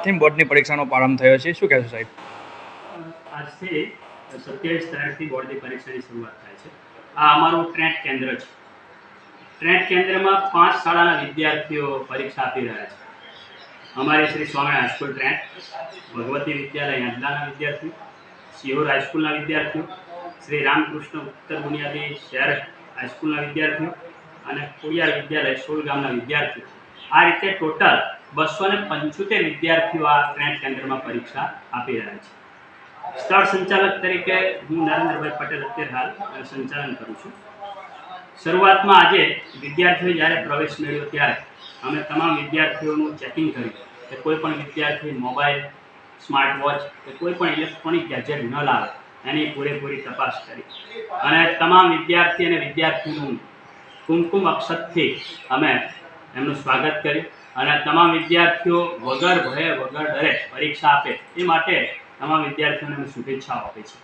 આજથી બોર્ડની પરીક્ષાનો પ્રારંભ થયો છે, શું કહેશો સાહેબ? આજથી 27 તારીખથી બોર્ડની પરીક્ષાની શરૂઆત થાય છે. આ અમારું ટ્રેક કેન્દ્ર છે. ટ્રેક કેન્દ્રમાં 5 શાળાના વિદ્યાર્થીઓ પરીક્ષા આપી રહ્યા છે. અમારી શ્રી સ્વામિનારાયણ હાઈસ્કૂલ ટ્રેક, ભગવતી વિદ્યાલય યાદલાના વિદ્યાર્થીઓ, સિહોર હાઈસ્કૂલના વિદ્યાર્થીઓ, શ્રી રામકૃષ્ણ ઉત્તર બુનિયાદી શહેર હાઈસ્કૂલના વિદ્યાર્થીઓ અને ખોડિયાર વિદ્યાલય સોલ ગામના વિદ્યાર્થીઓ, આ રીતે ટોટલ 275 વિદ્યાર્થીઓ આ ટ્રેક કેન્દ્રમાં પરીક્ષા આપી રહ્યા છે. સ્થળ સંચાલક તરીકે હું નરેન્દ્રભાઈ પટેલ અત્યારે હાલ સંચાલન કરું છું. શરૂઆતમાં આજે વિદ્યાર્થીઓ જ્યારે પ્રવેશ મેળવ્યો ત્યારે અમે તમામ વિદ્યાર્થીઓનું ચેકિંગ કર્યું કે કોઈ પણ વિદ્યાર્થી મોબાઈલ, સ્માર્ટ વોચ કે કોઈ પણ ઇલેક્ટ્રોનિક ગેજેટ ન લાવે એની પૂરેપૂરી તપાસ કરી અને તમામ વિદ્યાર્થી અને વિદ્યાર્થીનું કુમકુમ અક્ષતથી અમે એમનું સ્વાગત કર્યું અને તમામ વિદ્યાર્થીઓ વગર ભયે વગર ડરે પરીક્ષા આપે એ માટે તમામ વિદ્યાર્થીઓને શુભેચ્છાઓ આપી છે.